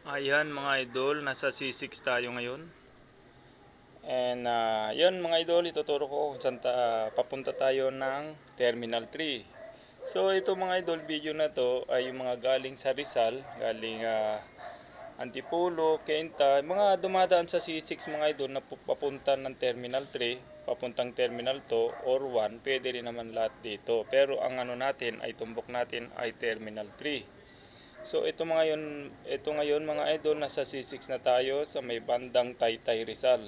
Ayan mga idol, nasa C6 tayo ngayon. And yun mga idol, ituturo ko kung saan papunta tayo ng Terminal 3. So ito mga idol, video na to ay yung mga galing sa Rizal, galing Antipolo, Kenta, mga dumadaan sa C6 mga idol na papunta ng Terminal 3, papuntang Terminal 2 or 1, pwede rin naman lahat dito. Pero ang ano natin ay tumbok natin ay Terminal 3. So ito ngayon mga idol, nasa C6 na tayo sa may bandang Taytay Rizal.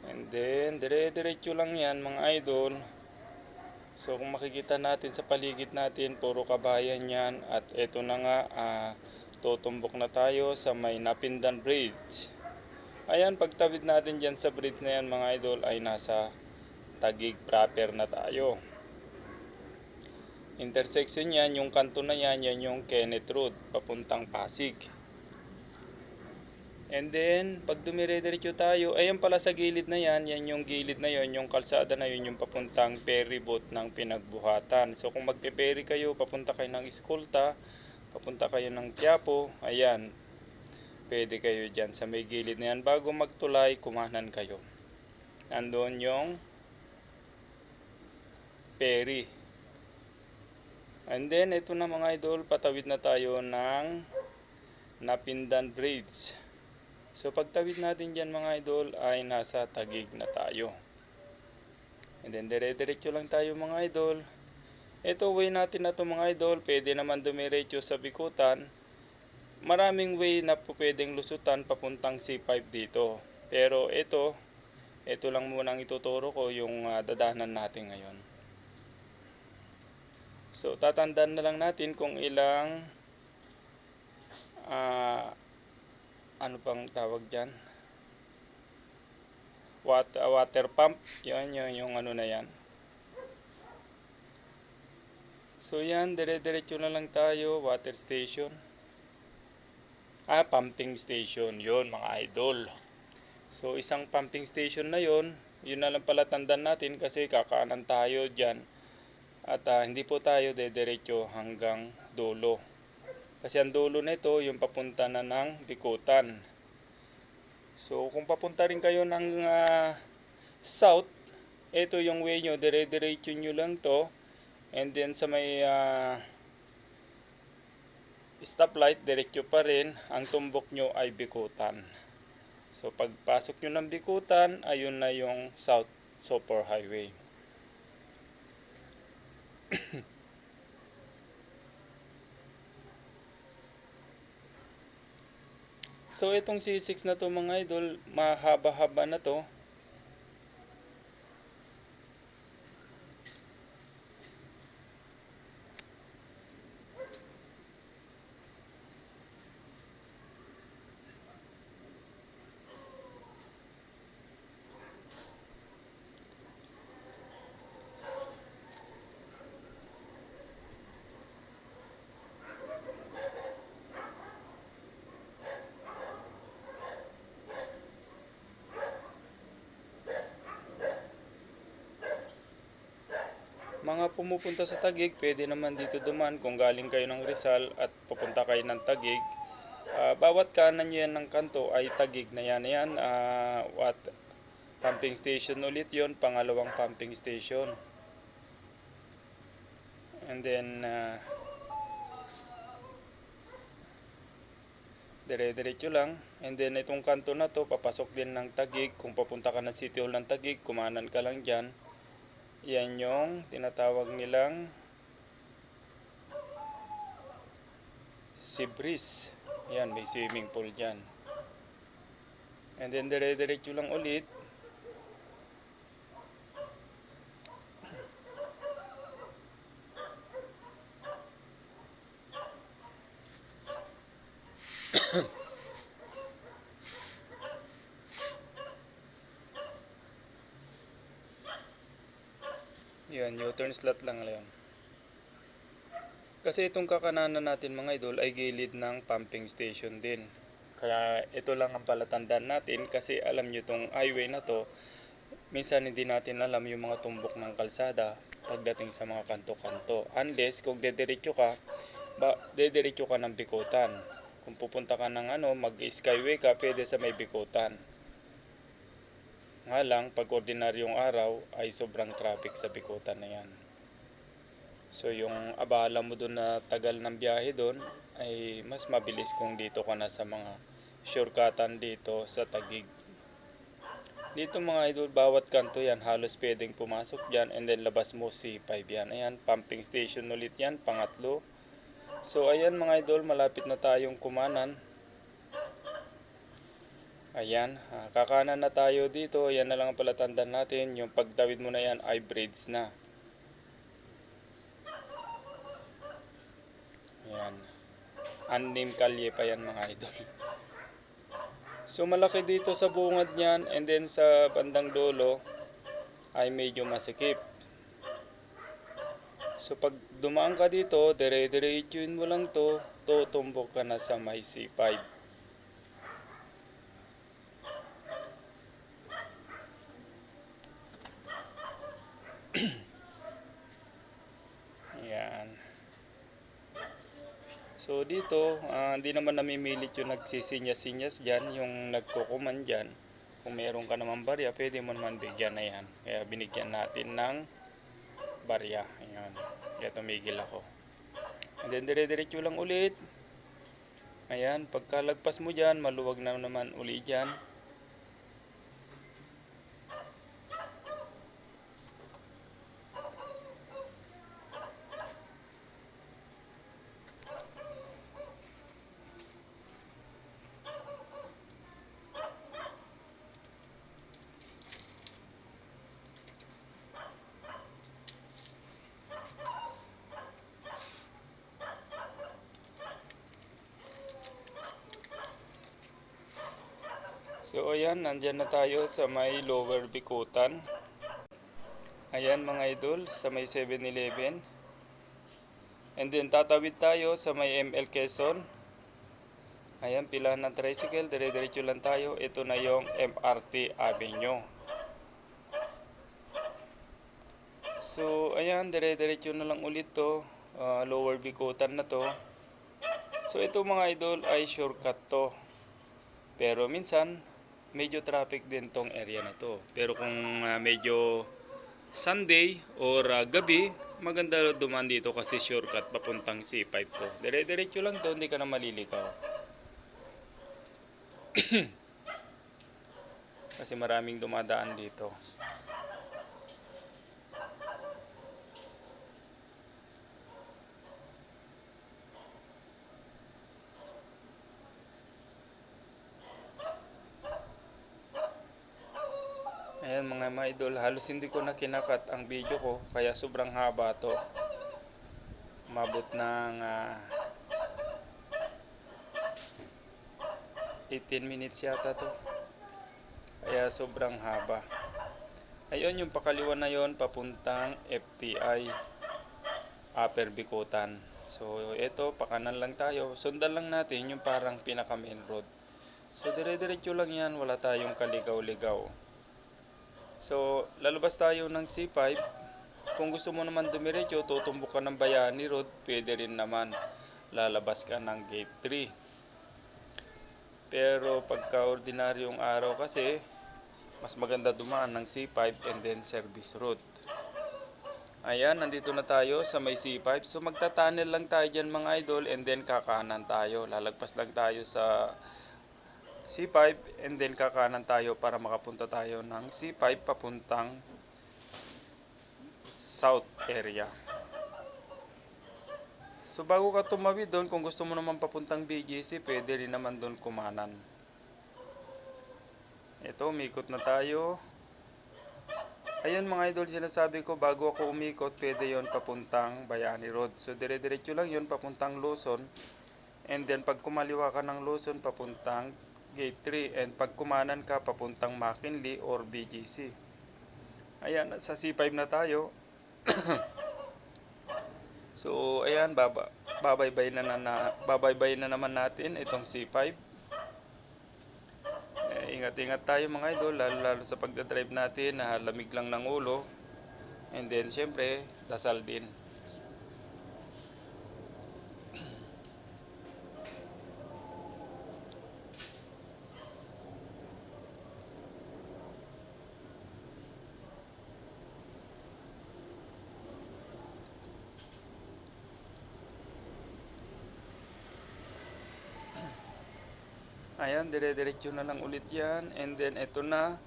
And then dire-diretso lang yan mga idol. So kung makikita natin sa paligid natin, puro kabayan yan. At ito na nga, tutumbok na tayo sa may Napindan Bridge. Ayan, pagtawid natin dyan sa bridge na yan mga idol ay nasa Taguig proper na tayo. Intersection yan, yung kanto na yan, yan yung Kenneth Road, papuntang Pasig. And then, pag dumire-diretso tayo, ayan pala sa gilid na yan, yan yung gilid na yon, yung kalsada na yun, yung papuntang ferry boat ng Pinagbuhatan. So kung magpe-ferry kayo, papunta kayo ng Escolta, papunta kayo ng Quiapo, ayan, pwede kayo dyan sa may gilid na yan. Bago magtulay, kumanan kayo. Nandun yung ferry. And then, ito na mga idol, patawid na tayo ng Napindan Bridge. So pagtawid natin dyan mga idol ay nasa Taguig na tayo. And then dire-diretso lang tayo mga idol. Ito way natin na to mga idol, pwede naman dumiretso sa Bikutan. Maraming way na po pwedeng lusutan papuntang C5 dito. Pero ito lang muna ang ituturo ko, yung dadahanan natin ngayon. So tatandaan na lang natin kung ilang ano pang tawag dyan, water pump, yan yung ano na yan. So yan, dire-diretso na lang tayo, water station, pumping station, yon mga idol. So isang pumping station na yon, yun na lang pala tandaan natin kasi kakaanan tayo dyan. At hindi po tayo dediretso hanggang dulo. Kasi ang dulo na ito, yung papunta na ng Bikutan. So kung papunta rin kayo ng south, ito yung way nyo, dire-diretso nyo lang to. And then sa may stoplight, diretso pa rin, ang tumbok nyo ay Bikutan. So pagpasok nyo ng Bikutan, ayun na yung South Super Highway. So itong C6 na to mga idol, mahaba-haba na to. Mga pumupunta sa Taguig, pwede naman dito duman kung galing kayo ng Rizal at pupunta kayo ng Taguig. Bawat kanan nyo yan ng kanto ay Taguig na yan. Pumping station ulit yon, pangalawang pumping station. And then dire-diretso lang. And then itong kanto na to, papasok din ng Taguig. Kung papunta ka ng City Hall ng Taguig, kumanan ka lang dyan. Yan yung tinatawag nilang Sea Breeze. Yan, may swimming pool dyan. And then dire-diretso lang ulit. Yan, U-turn slot lang yan. Kasi itong kakananan natin mga idol ay gilid ng pumping station din. Kaya ito lang ang palatandaan natin kasi alam nyo itong highway na to, minsan hindi natin alam yung mga tumbok ng kalsada pagdating sa mga kanto-kanto. Unless kung dediretso ka, dediretso ka ng Bikutan. Kung pupunta ka ng mag-skyway ka, pwede sa may Bikutan. Nga lang, pag ordinaryong araw ay sobrang traffic sa Bikutan na yan. So yung abala mo doon na tagal ng biyahe doon ay mas mabilis kung dito ka na sa mga shortcutan dito sa Taguig. Dito mga idol, bawat kanto yan, halos pwedeng pumasok dyan, and then labas mo C5 yan. Ayan, pumping station ulit yan, pangatlo. So ayan mga idol, malapit na tayong kumanan. Ayan, kakanan na tayo dito. Ayan na lang ang palatandaan natin. Yung pagtawid mo na yan ay bridge na. Ayan, anim kalye pa yan mga idol. So malaki dito sa bungad niyan, and then sa bandang dulo ay medyo masikip. So pag dumaan ka dito, dire-diretsuin mo lang to, tutumbok ka na sa may C5. Ayan. So dito, hindi naman namimilit yung nagsisinyas-sinyas dyan, yung nagkukuman dyan. Kung meron ka naman barya, pwede mo naman bigyan na yan. Kaya binigyan natin ng barya. Ayan. Kaya tumigil ako. And then dire-diretso lang ulit. Ayan, pagkalagpas mo dyan, maluwag na naman ulit dyan. So ayan, nandyan na tayo sa may Lower Bikutan. Ayan mga idol, sa may 7-Eleven. And then tatawid tayo sa may ML Quezon. Ayan, pila ng tricycle, dire-diretso lang tayo. Ito na yung MRT Avenue. So ayan, dire-diretso na lang ulit to. Lower Bikutan na to. So ito mga idol ay shortcut to. Pero minsan medyo traffic din tong area na to. Pero kung medyo Sunday or gabi, maganda dumaan dito kasi shortcut papuntang C5 to. Dire-diretso lang to, hindi ka na malilikaw. Kasi maraming dumadaan dito. Ayan mga idol, halos hindi ko na kinakat ang video ko kaya sobrang haba to. Umabot ng 18 minutes yata to. Kaya sobrang haba. Ayun yung pakaliwa na yon, papuntang FTI Upper Bikutan. So ito, pakanan lang tayo. Sundan lang natin yung parang pinaka main road. So dire-diretso lang yan, wala tayong kaligaw-ligaw. So, lalabas tayo ng C5. Kung gusto mo naman dumiretso, tutumbok ka ng Bayani Road, pwede rin naman. Lalabas ka ng Gate 3. Pero pagka ordinaryong araw kasi, mas maganda dumaan ng C5 and then Service Road. Ayan, nandito na tayo sa may C5. So, magta-tunnel lang tayo dyan mga idol, and then kakanan tayo. Lalagpas lang tayo sa C5 and then kakanan tayo para makapunta tayo ng C5 papuntang South area. So bago ka tumawid doon, kung gusto mo naman papuntang BGC, pwede rin naman doon kumanan. Ito, umikot na tayo. Ayun mga idol, sinasabi ko, bago ako umikot, pwede yon papuntang Bayani Road. So dire-diretso lang yon papuntang Luzon. And then pag kumaliwa ka ng Luzon, papuntang Gate 3, and pag kumanan ka papuntang McKinley or BGC. Ayan, sa C5 na tayo. So ayan, babaybay na naman natin itong C5. Ingat-ingat tayo mga idol, lalo sa pagdadrive natin, lamig lang ng ulo. And then syempre, dasal din. Ayan, dire-diretso na lang ulit yan. And then ito na,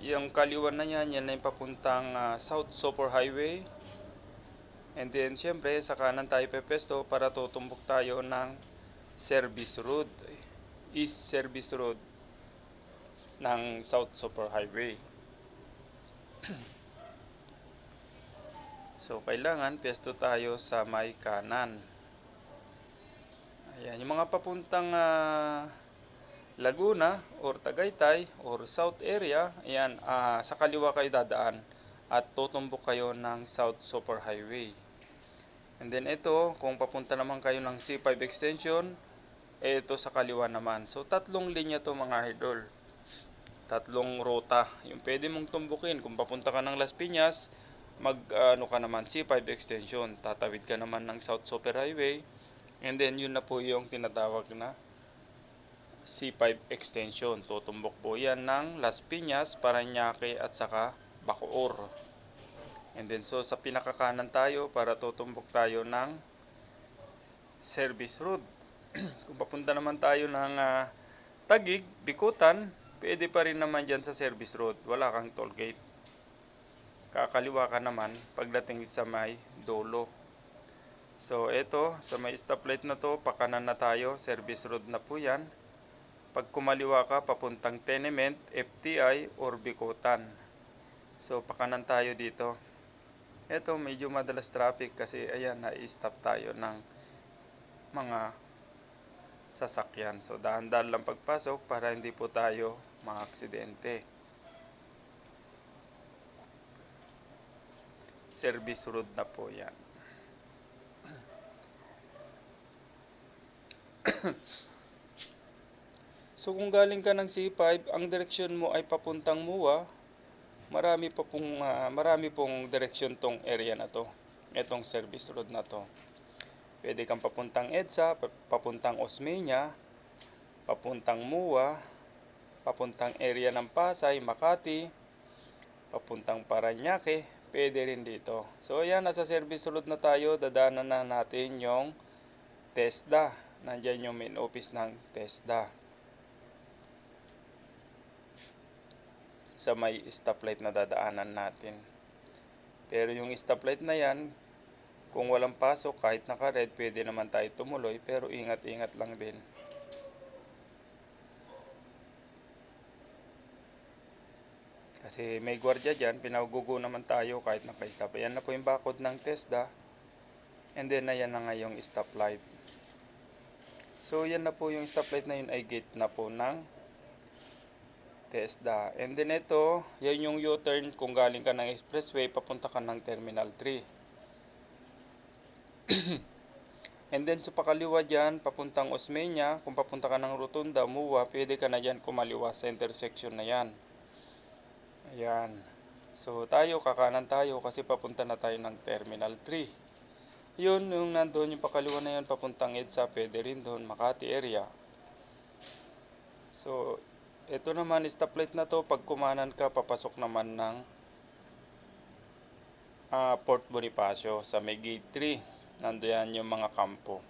yung kaliwan na yan, yan na yung papuntang South Super Highway. And then syempre sa kanan tayo pepesto para tutumbok tayo ng Service Road, East Service Road ng South Super Highway. So kailangan pesto tayo sa may kanan. Ayan, yung mga papuntang Laguna or Tagaytay or South area, ayan, sa kaliwa kayo dadaan at tutumbok kayo ng South Super Highway. And then ito, kung papunta naman kayo ng C5 extension, ito sa kaliwa naman. So tatlong linya to mga idol. Tatlong ruta yung pwede mong tumbukin. Kung papunta ka ng Las Piñas, ano ka naman, C5 extension. Tatawid ka naman ng South Super Highway. And then yun na po yung tinatawag na C5 extension. Tutumbok po yan ng Las Piñas, Parañaque at saka Bacoor. And then so sa pinakakanan tayo para tutumbok tayo ng Service Road. Kung papunta naman tayo ng Taguig, Bikutan, pwede pa rin naman dyan sa Service Road. Wala kang toll gate. Kakaliwa ka naman pagdating sa may Dolo. So eto, sa may stoplight na to, pakanan na tayo. Service Road na po yan. Pag kumaliwa ka, papuntang Tenement, FTI, or Bikutan. So pakanan tayo dito. Eto, medyo madalas traffic kasi ayan, na-stop tayo ng mga sasakyan. So dahan-dahan lang pagpasok para hindi po tayo maaksidente. Service Road na po yan. So kung galing ka ng C5, ang direksyon mo ay papuntang MUA, marami pong direksyon tong area na to. Etong Service Road na to. Pwede kang papuntang EDSA, papuntang Osmeña, papuntang MUA, papuntang area ng Pasay, Makati, papuntang Parañaque, pwede rin dito. So ayan, nasa Service Road na tayo, dadaanan na natin yung TESDA. Nandyan yung main office ng TESDA. Sa may stoplight na dadaanan natin. Pero yung stoplight na yan, kung walang pasok, kahit naka-red, pwede naman tayo tumuloy, pero ingat-ingat lang din. Kasi may gwardiya dyan, pinagugo naman tayo kahit naka-stop. Ayan na po yung bakod ng TESDA. And then, ayan na nga yung stoplight. So, yan na po yung stoplight na yun ay gate na po ng TESDA. And then ito, yan yung U-turn kung galing ka ng expressway, papunta ka ng Terminal 3. And then sa pakaliwa dyan, papuntang Osmeña, kung papunta ka ng Rotunda, MUA, pwede ka na dyan kumaliwa sa intersection na yan. Ayan. So tayo, kakanan tayo kasi papunta na tayo ng Terminal 3. Yun, yung nandun, yung pakaliwa na yun, papuntang EDSA, pwede rin doon, Makati area. So, ito naman, stoplight na to, pag kumanan ka, papasok naman ng Port Bonifacio sa may gate 3. Nandoon yung mga kampo.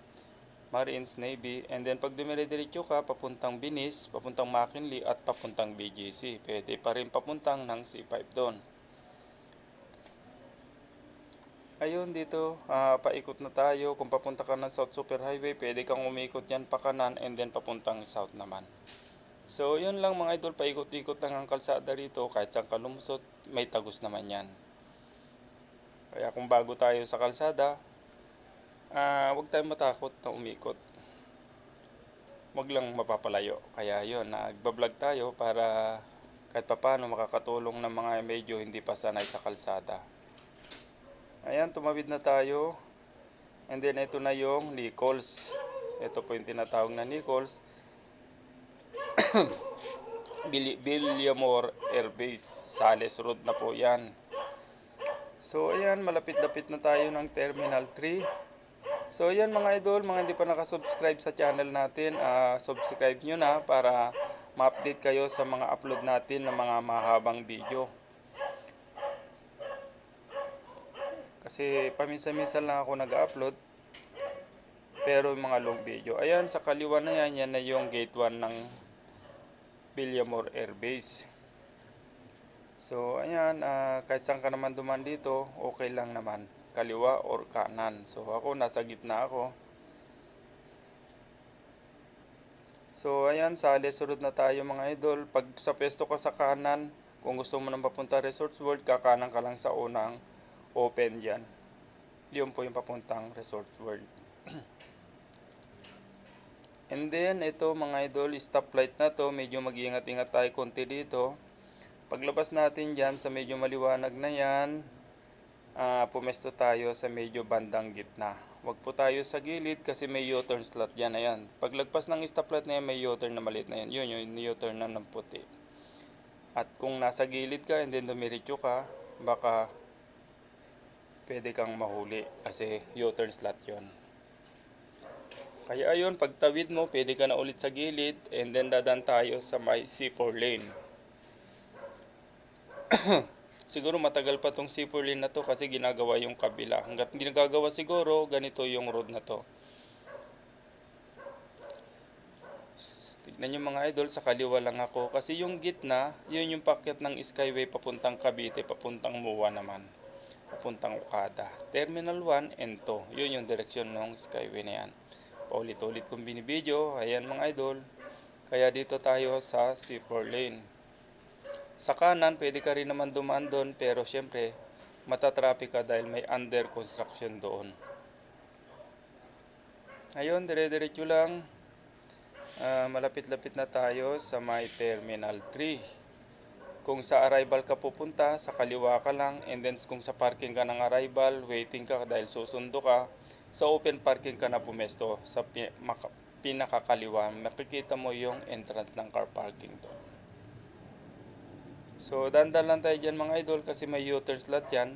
Marines, Navy, and then pag dumire-diretso ka, papuntang Binis, papuntang McKinley, at papuntang BGC. Pwede pa rin papuntang ng C5 doon. Ayun, dito, paikot na tayo. Kung papunta ka ng South Super Highway, pwede kang umikot yan pa kanan, and then papuntang South naman. So, yun lang mga idol, paikot-ikot lang ang kalsada rito. Kahit saan ka lumusot, may tagos naman yan. Kaya kung bago tayo sa kalsada, huwag tayong matakot na umikot. Huwag lang mapapalayo. Kaya yun, nagbablog tayo para kahit papaano makakatulong ng mga medyo hindi pa sanay sa kalsada. Ayan, tumawid na tayo. And then ito na yung Nichols. Ito po yung tinatawag na Nichols. Villamor Air Base, Sales Road na po yan. So ayan, malapit-lapit na tayo ng Terminal 3. So ayan mga idol, mga hindi pa nakasubscribe sa channel natin, subscribe nyo na para ma-update kayo sa mga upload natin ng mga mahabang video. Kasi paminsan-minsan lang ako nag-upload. pero yung mga long video. Ayan, sa kaliwa na yan, yan na yung gate 1 ng Villamor Air Base. So ayan, kahit saan ka naman duman dito, okay lang naman, kaliwa or kanan. So ako nasa gitna ako. So ayan, sali sunod na tayo mga idol. Pag sa pwesto ka sa kanan, kung gusto mo nang papunta Resorts World, kakanan ka lang sa unang open dyan. Yun po yung papuntang Resorts World. And then ito mga idol, stoplight na to, medyo mag-iingat-ingat tayo konti dito. Paglabas natin dyan sa medyo maliwanag na yan, pumesto tayo sa medyo bandang gitna. Huwag po tayo sa gilid kasi may U-turn slot dyan. Ayan. Paglagpas ng stoplight na yan, may U-turn na maliit na yan. Yun yung U-turn na ng puti. At kung nasa gilid ka and then dumiretso ka, baka pwede kang mahuli kasi U-turn slot yun. Kaya ayun, pagtawid mo, pwede ka na ulit sa gilid and then dadan tayo sa may C4 lane. Siguro matagal pa tong C4 lane na to kasi ginagawa yung kabila. Hanggat hindi nagagawa siguro, ganito yung road na to. Tignan nyo mga idol, sa kaliwa lang ako. Kasi yung gitna, yun yung packet ng Skyway papuntang Cavite, papuntang MUA naman. Papuntang Okada. Terminal 1 and 2. Yun yung direksyon ng Skyway na yan. Paulit-ulit kong binibideo. Ayan mga idol. Kaya dito tayo sa C4 lane. Sa kanan, pwede ka rin naman dumaan doon, pero syempre, matatraffic ka dahil may under construction doon. Ayun, dire-diretso lang. Malapit-lapit na tayo sa may Terminal 3. Kung sa arrival ka pupunta, sa kaliwa ka lang. And then kung sa parking ka ng arrival, waiting ka dahil susundo ka. Sa open parking ka na pumesto sa pinakakaliwa. Makikita mo yung entrance ng car parking to. So dandan lang tayo dyan mga idol kasi may U-turn slot yan.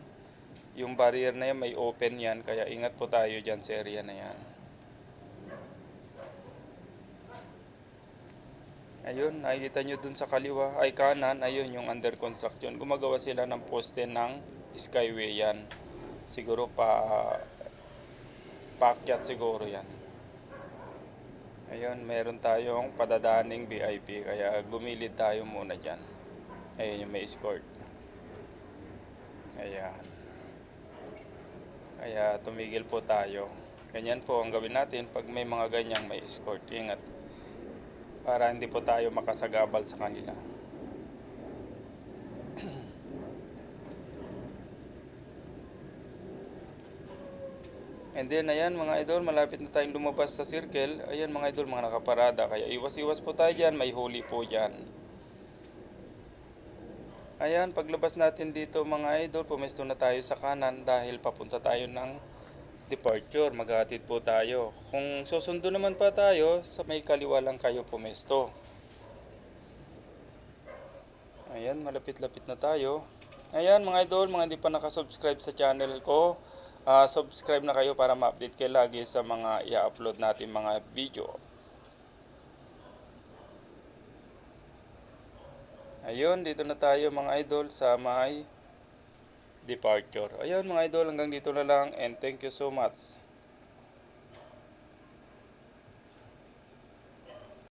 Yung barrier na yan may open yan, kaya ingat po tayo dyan sa area na yan. Ayun, nakikita nyo dun sa kaliwa, ay kanan, ayun yung under construction. Gumagawa sila ng poste ng Skyway yan. Siguro paakyat siguro yan. Ayun, meron tayong padadaaning VIP, kaya gumilid tayo muna dyan. Ayun yung may escort. Ayan. Kaya tumigil po tayo. Ganyan po ang gawin natin pag may mga ganyang may escort. Ingat. Para hindi po tayo makasagabal sa kanila. And then ayan mga idol, malapit na tayong lumabas sa circle. Ayan mga idol, mga nakaparada. Kaya iwas-iwas po tayo dyan. May huli po dyan. Ayan, paglabas natin dito mga idol, pumesto na tayo sa kanan dahil papunta tayo ng departure. Maghahatid po tayo. Kung susundo naman pa tayo, sa may kaliwa lang kayo pumesto. Ayan, malapit-lapit na tayo. Ayan mga idol, mga hindi pa nakasubscribe sa channel ko, subscribe na kayo para ma-update kayo lagi sa mga i-upload natin mga video. Ayun, dito na tayo mga idol sa may departure. Ayun mga idol, hanggang dito na lang and thank you so much.